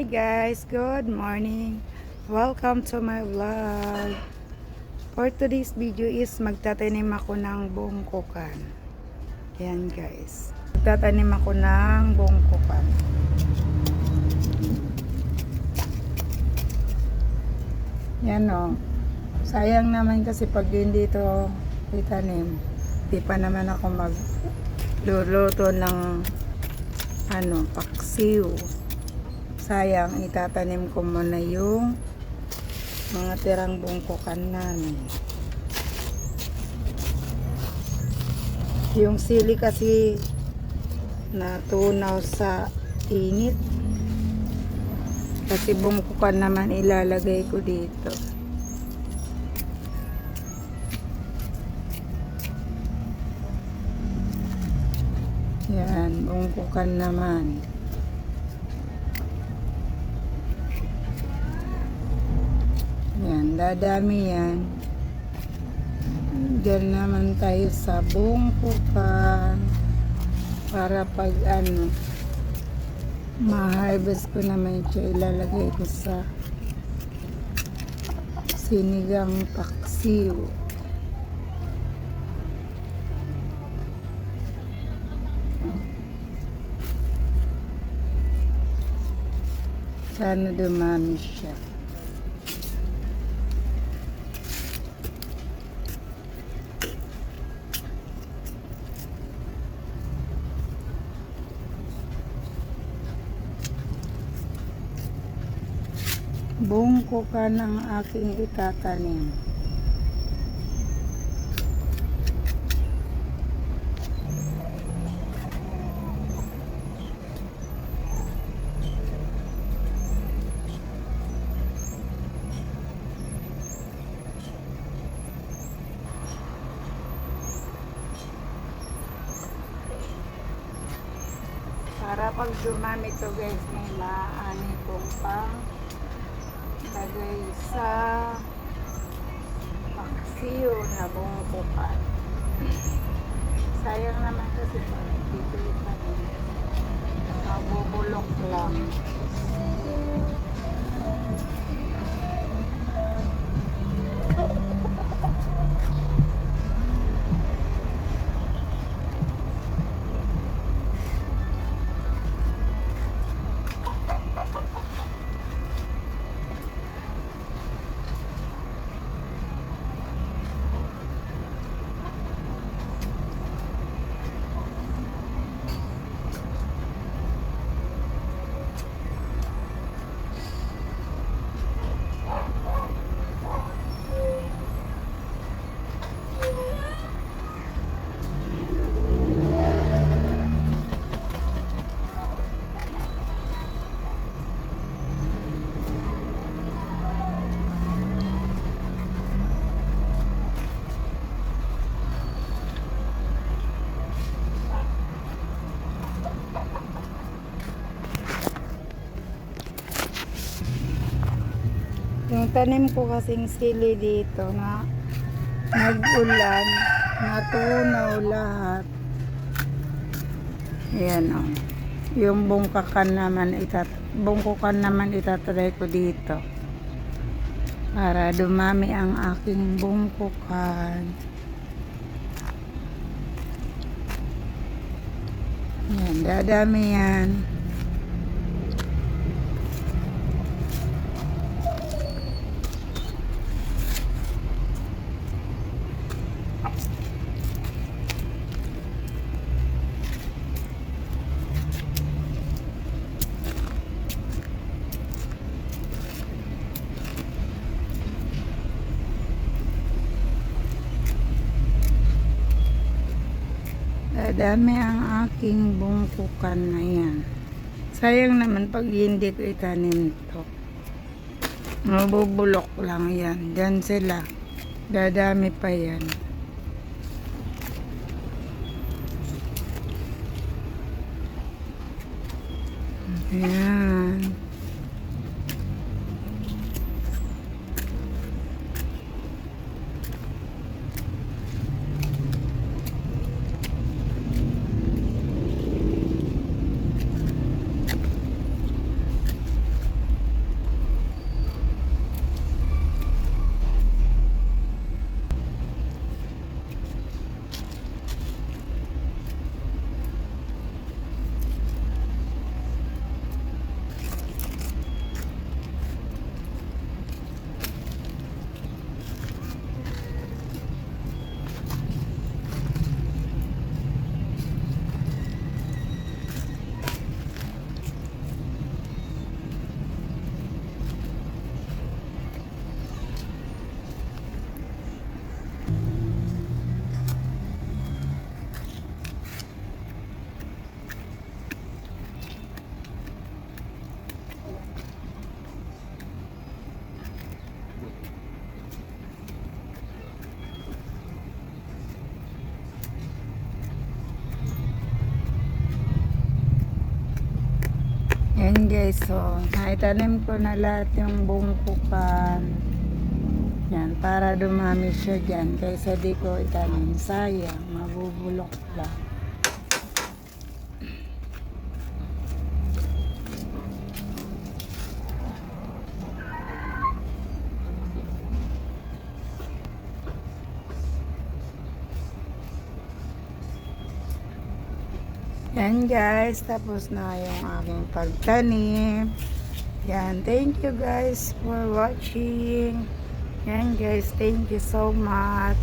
Hi guys, good morning. Welcome to my vlog. For today's video is magtatanim ako ng bungkukan. Yan guys. Magtatanim ako ng bungkukan. Yan o. Sayang naman kasi pag hindi ito itanim. Di pa naman ako magluluto ng paksiw. Sayang, itatanim ko muna yung mga tirang bungkukan namin. Yung sili kasi natunaw sa init. Kasi bungkukan naman ilalagay ko dito. Yan, bungkukan naman. Yan, dadami yan. Diyan naman tayo sa bungkukan. Para pag ma-harvest ko naman siya, ilalagay ko sa sinigang paksiw. Sana dumami siya. Bungkukan ang aking itatanim. Para pag dumami to guys, may maani pong pang lagay sa paksiw na bungkukan. Sayang naman kasi pag dito itanim, mabubulok lang. Yung tanim ko kasing sili dito na nag-ulan, natunaw lahat. Ayan o. Yung bungkukan naman itatry ko dito. Para dumami ang aking bungkukan. Ayan, dadami yan. Dadami ang aking bungkukan na yan. Sayang naman pag hindi ko itanim to. Mabubulok lang yan. Diyan sila. Dadami pa yan. Ayan. Yan guys, so naitanim ko na lahat yung bungkukan. Yan, para dumami siya dyan. Kaysa di ko itanim, sayang, mabubulok lang. Yan guys, tapos na yung aking pagtanim. Yan, thank you guys for watching. Yan guys, thank you so much.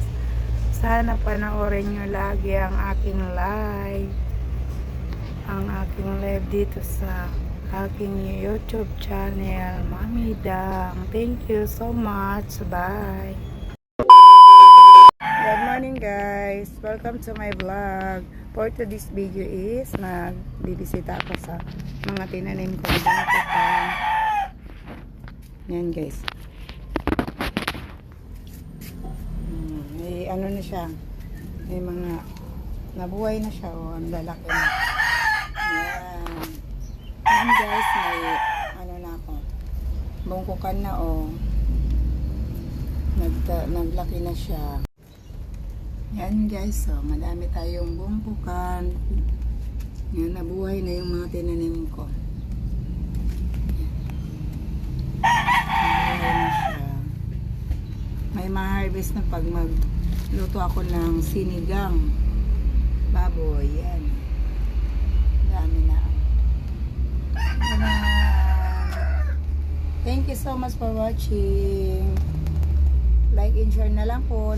Sana panoorin nyo lagi ang aking live. Ang aking live dito sa aking YouTube channel, Mami Dang. Thank you so much. Bye. Good morning guys. Welcome to my vlog. For today's video is magbibisita ako sa mga tinanim kong bangkukan. Yan guys. May ano na siya. May mga nabuhay na siya. O, ang lalaki na. Yan. Yan guys. May ano na ako. Bangkukan na o. Naglaki na siya. Yan guys, so madami tayong bumbukan. Yan, nabuhay na yung mga tinanim ko. Nabuhay na siya. May ma-harvest na pag magluto ako ng sinigang baboy. Yan. Dami na. Thank you so much for watching. Like and share na lang po.